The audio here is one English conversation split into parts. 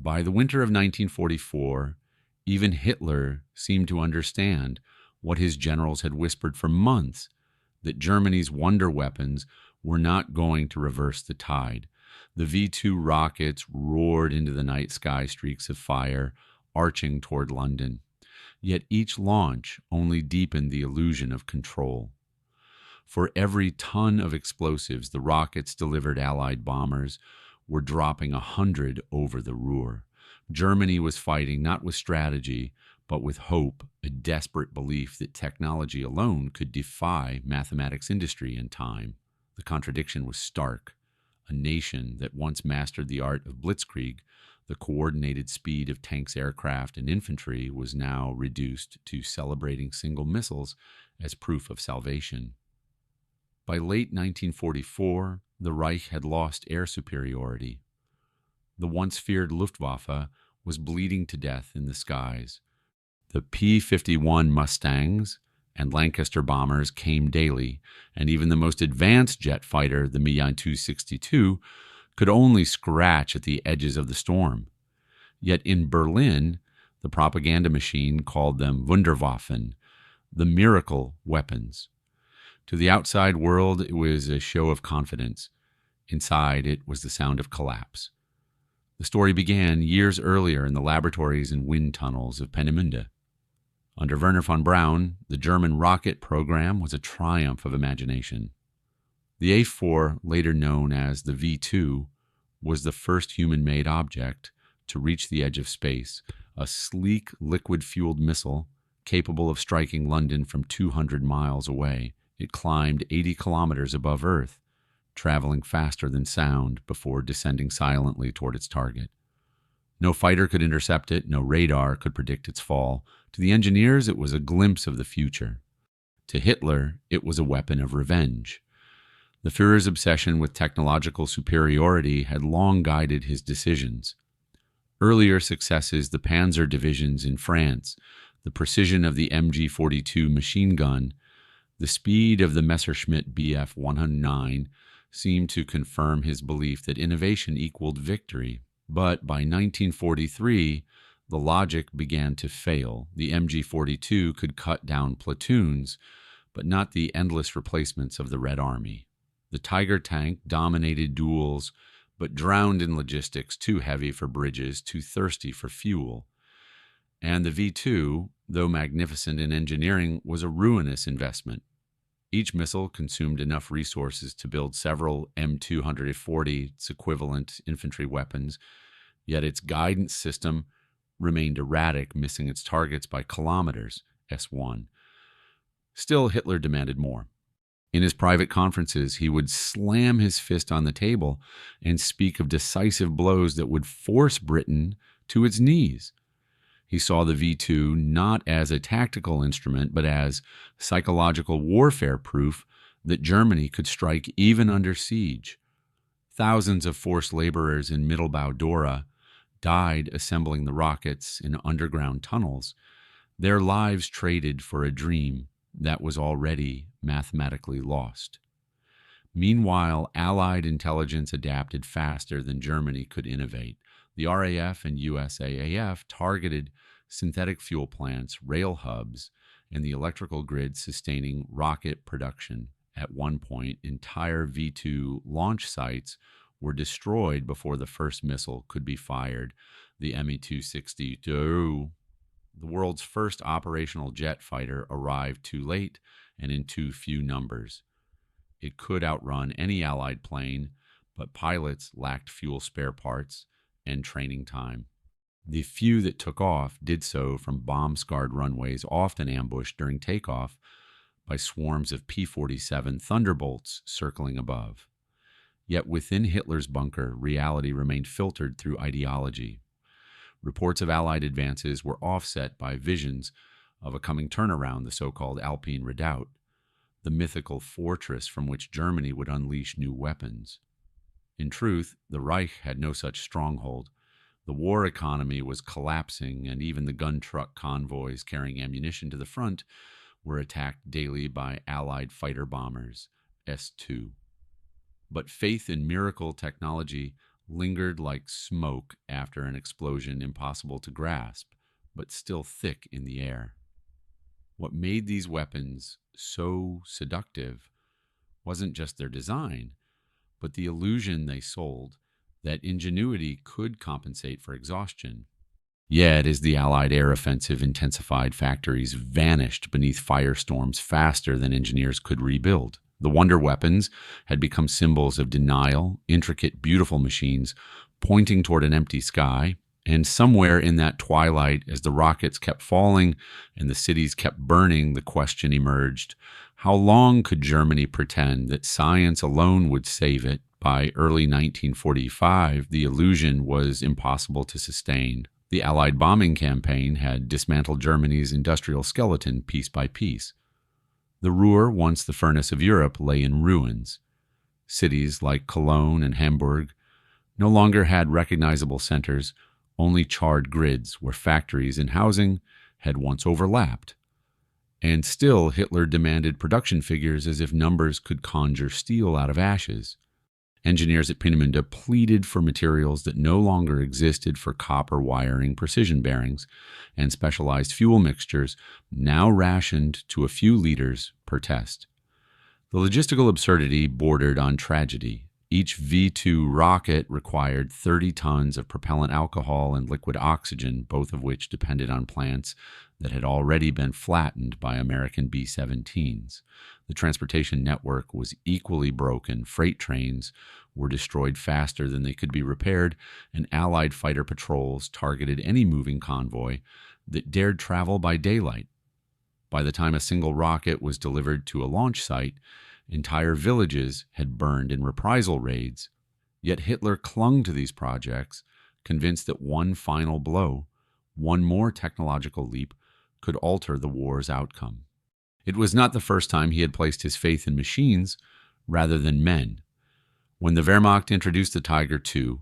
By the winter of 1944, even Hitler seemed to understand what his generals had whispered for months, that Germany's wonder weapons were not going to reverse the tide. The V-2 rockets roared into the night sky, streaks of fire arching toward London. Yet each launch only deepened the illusion of control. For every ton of explosives the rockets delivered, Allied bombers were dropping 100 over the Ruhr. Germany was fighting not with strategy, but with hope, a desperate belief that technology alone could defy mathematics, industry, and time. The contradiction was stark. A nation that once mastered the art of blitzkrieg, the coordinated speed of tanks, aircraft, and infantry, was now reduced to celebrating single missiles as proof of salvation. By late 1944, the Reich had lost air superiority. The once feared Luftwaffe was bleeding to death in the skies. The P-51 Mustangs and Lancaster bombers came daily, and even the most advanced jet fighter, the Mi-262, could only scratch at the edges of the storm. Yet in Berlin, the propaganda machine called them Wunderwaffen, the miracle weapons. To the outside world, it was a show of confidence. Inside, it was the sound of collapse. The story began years earlier in the laboratories and wind tunnels of Peenemünde. Under Werner von Braun, the German rocket program was a triumph of imagination. The A-4, later known as the V-2, was the first human-made object to reach the edge of space, a sleek, liquid-fueled missile capable of striking London from 200 miles away. It climbed 80 kilometers above Earth, traveling faster than sound before descending silently toward its target. No fighter could intercept it, no radar could predict its fall. To the engineers, it was a glimpse of the future. To Hitler, it was a weapon of revenge. The Führer's obsession with technological superiority had long guided his decisions. Earlier successes, the panzer divisions in France, the precision of the MG-42 machine gun, the speed of the Messerschmitt Bf 109 seemed to confirm his belief that innovation equaled victory. But by 1943, the logic began to fail. The MG-42 could cut down platoons, but not the endless replacements of the Red Army. The Tiger tank dominated duels, but drowned in logistics, too heavy for bridges, too thirsty for fuel. And the V-2, though magnificent in engineering, was a ruinous investment. Each missile consumed enough resources to build several M240, its equivalent infantry weapons, yet its guidance system remained erratic, missing its targets by kilometers, S1. Still, Hitler demanded more. In his private conferences, he would slam his fist on the table and speak of decisive blows that would force Britain to its knees. He saw the V-2 not as a tactical instrument, but as psychological warfare proof that Germany could strike even under siege. Thousands of forced laborers in Mittelbau-Dora died assembling the rockets in underground tunnels, their lives traded for a dream that was already mathematically lost. Meanwhile, Allied intelligence adapted faster than Germany could innovate. The RAF and USAAF targeted synthetic fuel plants, rail hubs, and the electrical grid sustaining rocket production. At one point, entire V-2 launch sites were destroyed before the first missile could be fired. The Mi-260, the world's first operational jet fighter, arrived too late and in too few numbers. It could outrun any Allied plane, but pilots lacked fuel spare parts and training time. The few that took off did so from bomb-scarred runways, often ambushed during takeoff by swarms of P-47 Thunderbolts circling above. Yet within Hitler's bunker, reality remained filtered through ideology. Reports of Allied advances were offset by visions of a coming turnaround, the so-called Alpine Redoubt, the mythical fortress from which Germany would unleash new weapons. In truth, the Reich had no such stronghold. The war economy was collapsing, and even the gun truck convoys carrying ammunition to the front were attacked daily by Allied fighter bombers, S-2. But faith in miracle technology lingered like smoke after an explosion impossible to grasp, but still thick in the air. What made these weapons so seductive wasn't just their design, but the illusion they sold that ingenuity could compensate for exhaustion. Yet, as the Allied air offensive intensified, factories vanished beneath firestorms faster than engineers could rebuild. The wonder weapons had become symbols of denial, intricate, beautiful machines pointing toward an empty sky. And somewhere in that twilight, as the rockets kept falling and the cities kept burning, the question emerged: how long could Germany pretend that science alone would save it? By early 1945, the illusion was impossible to sustain. The Allied bombing campaign had dismantled Germany's industrial skeleton piece by piece. The Ruhr, once the furnace of Europe, lay in ruins. Cities like Cologne and Hamburg no longer had recognizable centers, only charred grids where factories and housing had once overlapped. And still, Hitler demanded production figures as if numbers could conjure steel out of ashes. Engineers at Peenemünde pleaded for materials that no longer existed for copper wiring precision bearings, and specialized fuel mixtures now rationed to a few liters per test. The logistical absurdity bordered on tragedy. Each V-2 rocket required 30 tons of propellant alcohol and liquid oxygen, both of which depended on plants that had already been flattened by American B-17s. The transportation network was equally broken. Freight trains were destroyed faster than they could be repaired, and Allied fighter patrols targeted any moving convoy that dared travel by daylight. By the time a single rocket was delivered to a launch site, entire villages had burned in reprisal raids. Yet Hitler clung to these projects, convinced that one final blow, one more technological leap, could alter the war's outcome. It was not the first time he had placed his faith in machines rather than men. When the Wehrmacht introduced the Tiger II,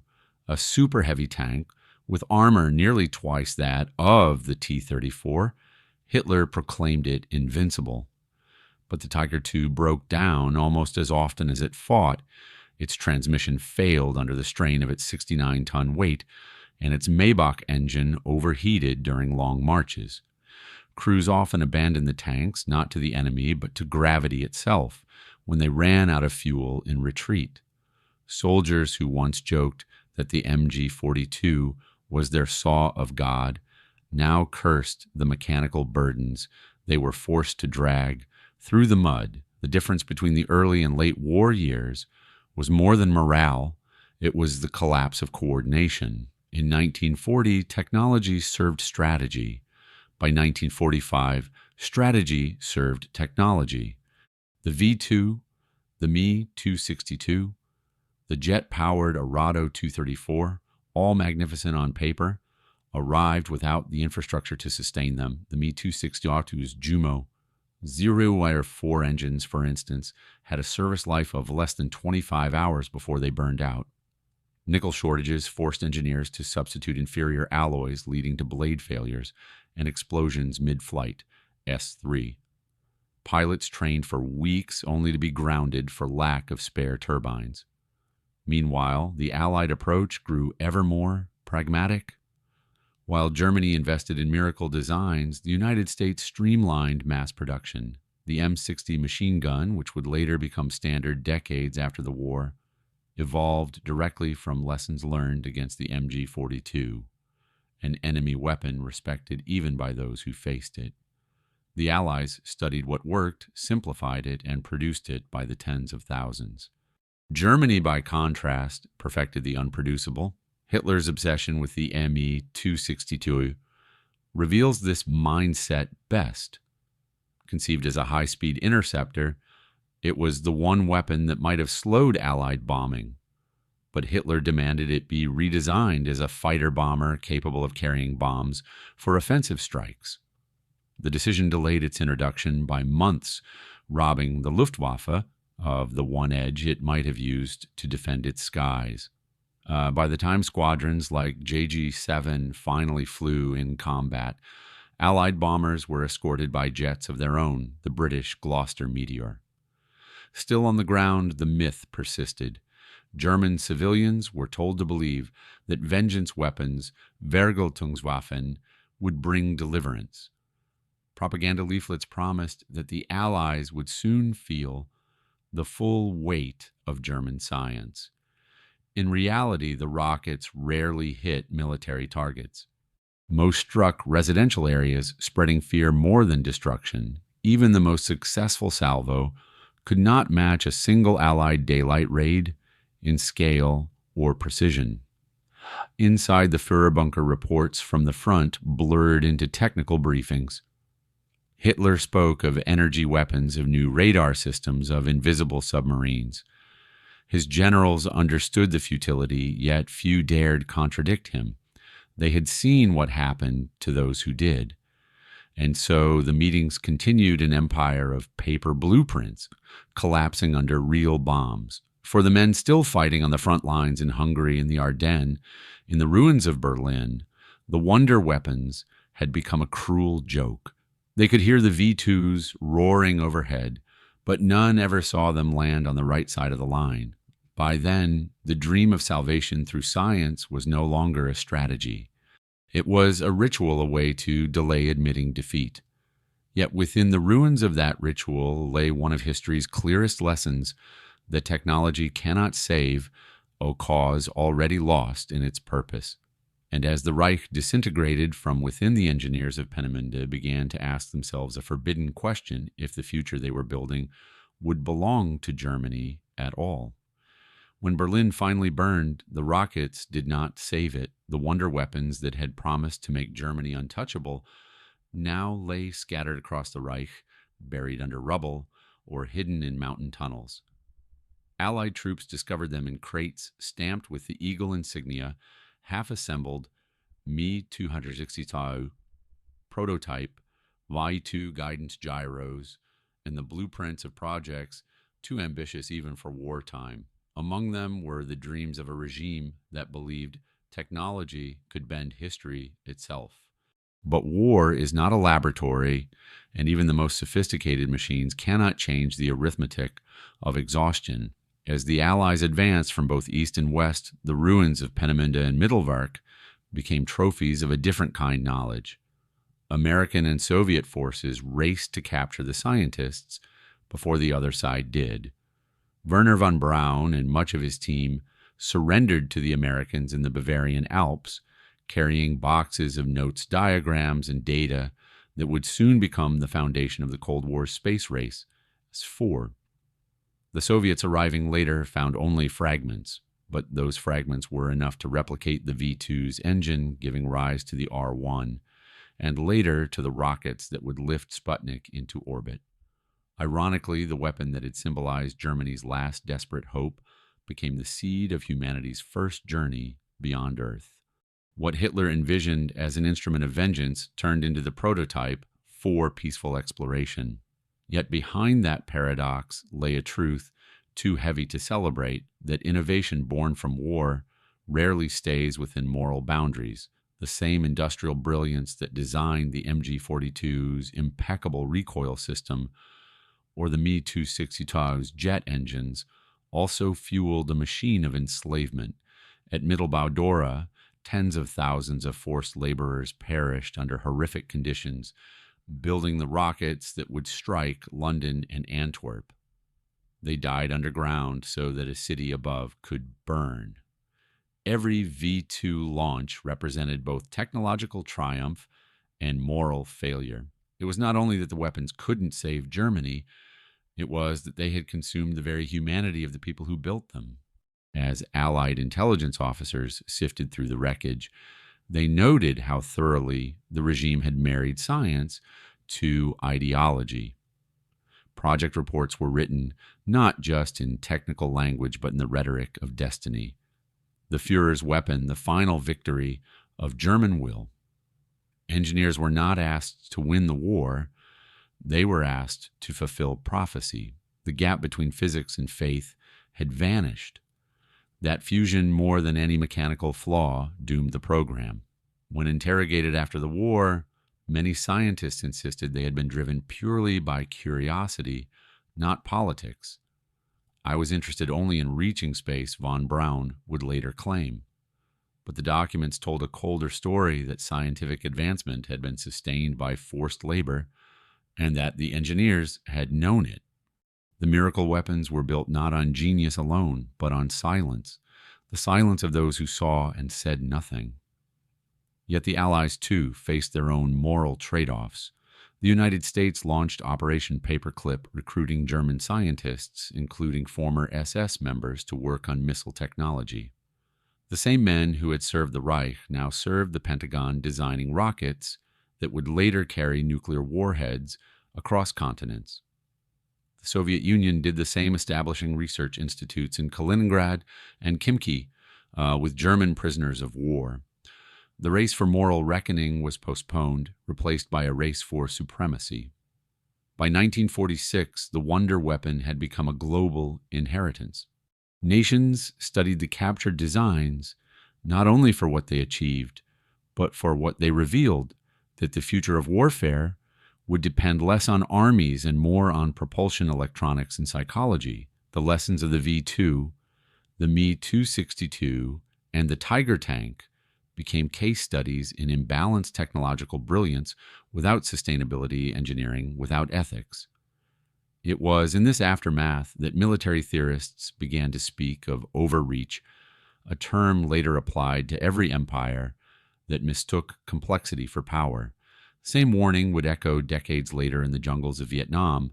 a super heavy tank with armor nearly twice that of the T-34, Hitler proclaimed it invincible. But the Tiger II broke down almost as often as it fought. Its transmission failed under the strain of its 69-ton weight, and its Maybach engine overheated during long marches. Crews often abandoned the tanks, not to the enemy, but to gravity itself, when they ran out of fuel in retreat. Soldiers who once joked that the MG-42 was their saw of God now cursed the mechanical burdens they were forced to drag through the mud. The difference between the early and late war years was more than morale, it was the collapse of coordination. In 1940, technology served strategy. By 1945, strategy served technology. The V-2, the Me-262, the jet-powered Arado 234, all magnificent on paper, arrived without the infrastructure to sustain them. The Me-262's Jumo, zero-wire 4 engines, for instance, had a service life of less than 25 hours before they burned out. Nickel shortages forced engineers to substitute inferior alloys, leading to blade failures and explosions mid-flight. S3. Pilots trained for weeks only to be grounded for lack of spare turbines. Meanwhile, the Allied approach grew ever more pragmatic. While Germany invested in miracle designs, the United States streamlined mass production. The M60 machine gun, which would later become standard decades after the war, evolved directly from lessons learned against the MG-42, an enemy weapon respected even by those who faced it. The Allies studied what worked, simplified it, and produced it by the tens of thousands. Germany, by contrast, perfected the unproducible. Hitler's obsession with the Me-262 reveals this mindset best. Conceived as a high-speed interceptor, it was the one weapon that might have slowed Allied bombing, but Hitler demanded it be redesigned as a fighter bomber capable of carrying bombs for offensive strikes. The decision delayed its introduction by months, robbing the Luftwaffe of the one edge it might have used to defend its skies. By the time squadrons like JG-7 finally flew in combat, Allied bombers were escorted by jets of their own, the British Gloucester Meteor. Still on the ground, the myth persisted. German civilians were told to believe that vengeance weapons, Vergeltungswaffen, would bring deliverance. Propaganda leaflets promised that the Allies would soon feel the full weight of German science. In reality, the rockets rarely hit military targets. Most struck residential areas, spreading fear more than destruction. Even the most successful salvo could not match a single Allied daylight raid in scale or precision. Inside the Führerbunker, reports from the front blurred into technical briefings. Hitler spoke of energy weapons, of new radar systems, of invisible submarines. His generals understood the futility, yet few dared contradict him. They had seen what happened to those who did. And so the meetings continued an empire of paper blueprints, collapsing under real bombs. For the men still fighting on the front lines in Hungary and the Ardennes, in the ruins of Berlin, the wonder weapons had become a cruel joke. They could hear the V-2s roaring overhead, but none ever saw them land on the right side of the line. By then, the dream of salvation through science was no longer a strategy. It was a ritual, a way to delay admitting defeat. Yet within the ruins of that ritual lay one of history's clearest lessons that technology cannot save a cause already lost in its purpose. And as the Reich disintegrated from within, the engineers of Peenemünde began to ask themselves a forbidden question: if the future they were building would belong to Germany at all. When Berlin finally burned, the rockets did not save it. The wonder weapons that had promised to make Germany untouchable now lay scattered across the Reich, buried under rubble or hidden in mountain tunnels. Allied troops discovered them in crates stamped with the eagle insignia, half-assembled Me-260 prototype, Y-2 guidance gyros, and the blueprints of projects too ambitious even for wartime. Among them were the dreams of a regime that believed technology could bend history itself. But war is not a laboratory, and even the most sophisticated machines cannot change the arithmetic of exhaustion. As the Allies advanced from both east and west, the ruins of Peenemünde and Mittelwerk became trophies of a different kind knowledge. American and Soviet forces raced to capture the scientists before the other side did. Werner von Braun and much of his team surrendered to the Americans in the Bavarian Alps, carrying boxes of notes, diagrams, and data that would soon become the foundation of the Cold War's space race as 4. The Soviets arriving later found only fragments, but those fragments were enough to replicate the V-2's engine, giving rise to the R-1, and later to the rockets that would lift Sputnik into orbit. Ironically, the weapon that had symbolized Germany's last desperate hope became the seed of humanity's first journey beyond Earth. What Hitler envisioned as an instrument of vengeance turned into the prototype for peaceful exploration. Yet behind that paradox lay a truth too heavy to celebrate, that innovation born from war rarely stays within moral boundaries. The same industrial brilliance that designed the MG-42's impeccable recoil system or the Me-260's jet engines also fueled a machine of enslavement. At Mittelbau-Dora, tens of thousands of forced laborers perished under horrific conditions, building the rockets that would strike London and Antwerp. They died underground so that a city above could burn. Every V-2 launch represented both technological triumph and moral failure. It was not only that the weapons couldn't save Germany, it was that they had consumed the very humanity of the people who built them. As Allied intelligence officers sifted through the wreckage, they noted how thoroughly the regime had married science to ideology. Project reports were written not just in technical language, but in the rhetoric of destiny. The Führer's weapon, the final victory of German will. Engineers were not asked to win the war. They were asked to fulfill prophecy. The gap between physics and faith had vanished. That fusion, more than any mechanical flaw, doomed the program. When interrogated after the war, many scientists insisted they had been driven purely by curiosity, not politics. "I was interested only in reaching space," von Braun would later claim. But the documents told a colder story, that scientific advancement had been sustained by forced labor and that the engineers had known it. The miracle weapons were built not on genius alone, but on silence, the silence of those who saw and said nothing. Yet the Allies, too, faced their own moral trade-offs. The United States launched Operation Paperclip, recruiting German scientists, including former SS members, to work on missile technology. The same men who had served the Reich now served the Pentagon, designing rockets that would later carry nuclear warheads across continents. The Soviet Union did the same, establishing research institutes in Kaliningrad and Khimki with German prisoners of war. The race for moral reckoning was postponed, replaced by a race for supremacy. By 1946, the wonder weapon had become a global inheritance. Nations studied the captured designs not only for what they achieved, but for what they revealed, that the future of warfare would depend less on armies and more on propulsion electronics and psychology. The lessons of the V-2, the Me-262, and the Tiger tank became case studies in imbalanced technological brilliance without sustainability engineering, without ethics. It was in this aftermath that military theorists began to speak of overreach, a term later applied to every empire that mistook complexity for power. The same warning would echo decades later in the jungles of Vietnam,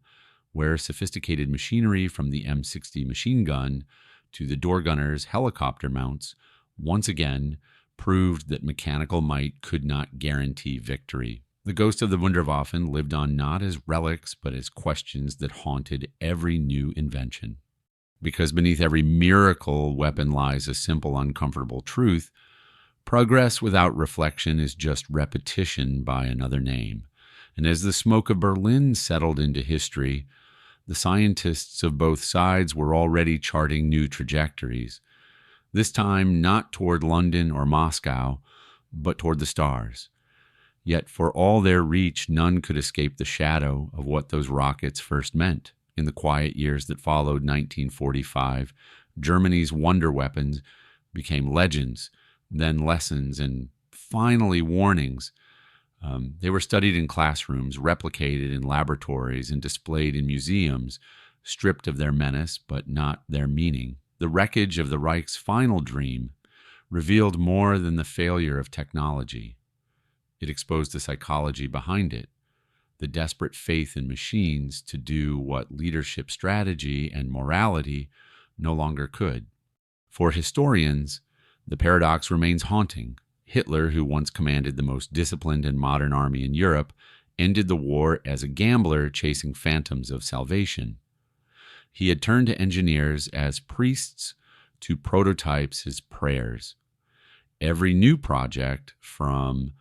where sophisticated machinery from the M60 machine gun to the door gunner's helicopter mounts once again proved that mechanical might could not guarantee victory. The ghost of the Wunderwaffen lived on not as relics, but as questions that haunted every new invention. Because beneath every miracle weapon lies a simple, uncomfortable truth: progress without reflection is just repetition by another name. And as the smoke of Berlin settled into history, the scientists of both sides were already charting new trajectories. This time not toward London or Moscow, but toward the stars. Yet for all their reach, none could escape the shadow of what those rockets first meant. In the quiet years that followed 1945, Germany's wonder weapons became legends, then lessons, and finally warnings. They were studied in classrooms, replicated in laboratories, and displayed in museums, stripped of their menace but not their meaning. The wreckage of the Reich's final dream revealed more than the failure of technology. It exposed the psychology behind it, the desperate faith in machines to do what leadership strategy and morality no longer could. For historians, the paradox remains haunting. Hitler, who once commanded the most disciplined and modern army in Europe, ended the war as a gambler chasing phantoms of salvation. He had turned to engineers as priests, to prototypes as prayers. Every new project, from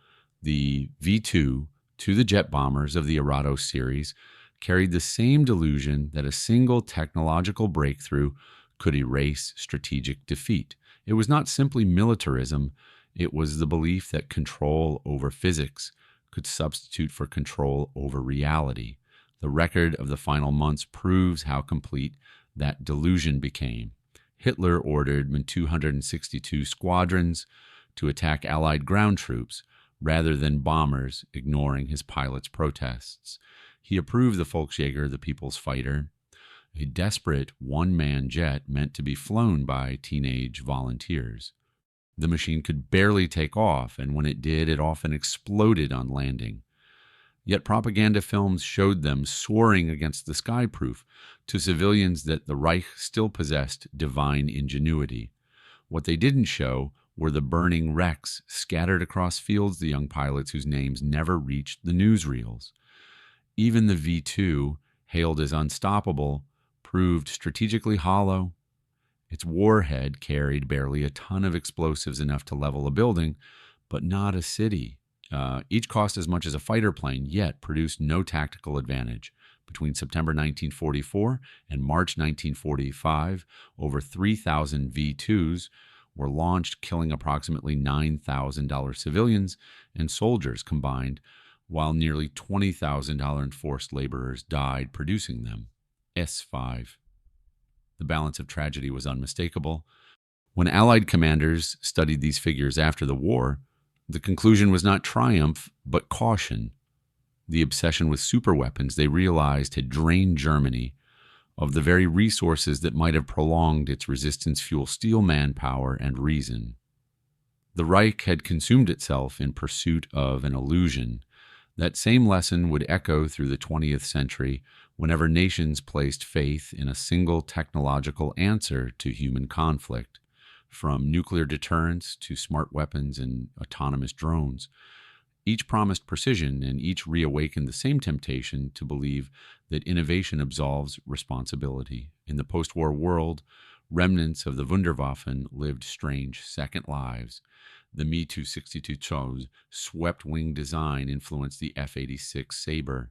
the V-2 to the jet bombers of the Arado series, carried the same delusion that a single technological breakthrough could erase strategic defeat. It was not simply militarism, it was the belief that control over physics could substitute for control over reality. The record of the final months proves how complete that delusion became. Hitler ordered Mi-262 squadrons to attack Allied ground troops rather than bombers, ignoring his pilots' protests. He approved the Volksjäger, the People's Fighter, a desperate one-man jet meant to be flown by teenage volunteers. The machine could barely take off, and when it did, it often exploded on landing. Yet propaganda films showed them soaring against the skyproof to civilians that the Reich still possessed divine ingenuity. What they didn't show were the burning wrecks scattered across fields, the young pilots whose names never reached the newsreels. Even the V-2, hailed as unstoppable, proved strategically hollow. Its warhead carried barely a ton of explosives enough to level a building, but not a city. Each cost as much as a fighter plane, yet produced no tactical advantage. Between September 1944 and March 1945, over 3,000 V-2s were launched, killing approximately 9,000 civilians and soldiers combined, while nearly 20,000 forced laborers died producing them. S5. The balance of tragedy was unmistakable. When Allied commanders studied these figures after the war, the conclusion was not triumph, but caution. The obsession with superweapons, they realized, had drained Germany of the very resources that might have prolonged its resistance fuel steel manpower and reason. The Reich had consumed itself in pursuit of an illusion. That same lesson would echo through the 20th century whenever nations placed faith in a single technological answer to human conflict, from nuclear deterrence to smart weapons and autonomous drones. Each promised precision, and each reawakened the same temptation to believe that innovation absolves responsibility. In the post-war world, remnants of the Wunderwaffen lived strange second lives. The Me-262's swept-wing design influenced the F-86 Sabre.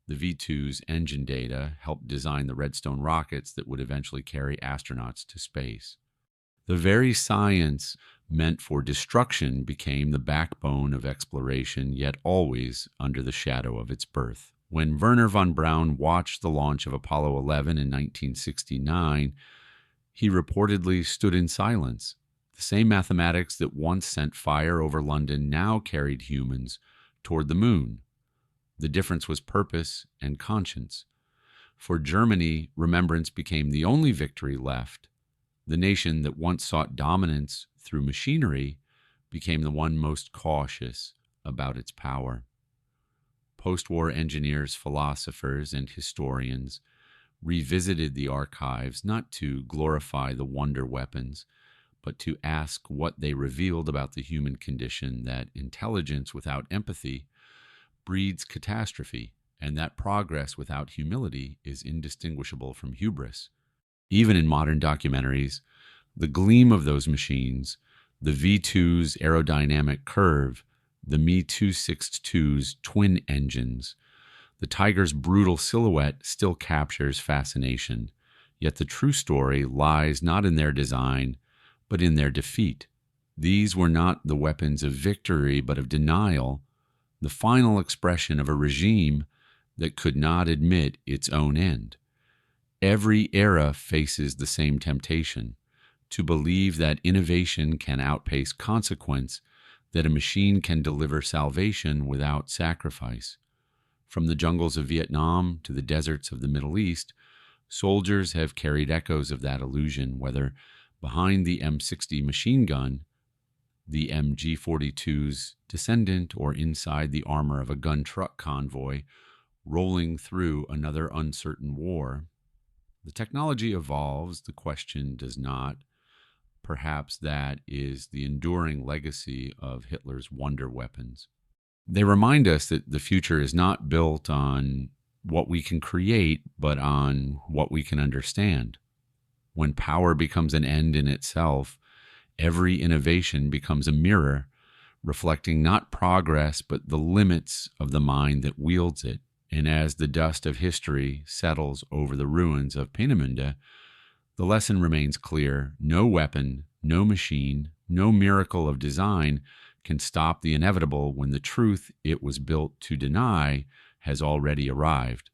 The V-2's engine data helped design the Redstone rockets that would eventually carry astronauts to space. The very science meant for destruction became the backbone of exploration, yet always under the shadow of its birth. When Wernher von Braun watched the launch of Apollo 11 in 1969, he reportedly stood in silence. The same mathematics that once sent fire over London now carried humans toward the moon. The difference was purpose and conscience. For Germany, remembrance became the only victory left. The nation that once sought dominance through machinery became the one most cautious about its power. Post-war engineers, philosophers, and historians revisited the archives not to glorify the wonder weapons, but to ask what they revealed about the human condition, that intelligence without empathy breeds catastrophe, and that progress without humility is indistinguishable from hubris. Even in modern documentaries, the gleam of those machines, the V-2's aerodynamic curve, the Me-262's twin engines, the Tiger's brutal silhouette still captures fascination. Yet the true story lies not in their design, but in their defeat. These were not the weapons of victory, but of denial, the final expression of a regime that could not admit its own end. Every era faces the same temptation, to believe that innovation can outpace consequence, that a machine can deliver salvation without sacrifice. From the jungles of Vietnam to the deserts of the Middle East, soldiers have carried echoes of that illusion, whether behind the M60 machine gun, the MG-42's descendant, or inside the armor of a gun truck convoy rolling through another uncertain war. The technology evolves, the question does not. Perhaps that is the enduring legacy of Hitler's wonder weapons. They remind us that the future is not built on what we can create, but on what we can understand. When power becomes an end in itself, every innovation becomes a mirror, reflecting not progress, but the limits of the mind that wields it. And as the dust of history settles over the ruins of Peenemünde, the lesson remains clear. No weapon, no machine, no miracle of design can stop the inevitable when the truth it was built to deny has already arrived.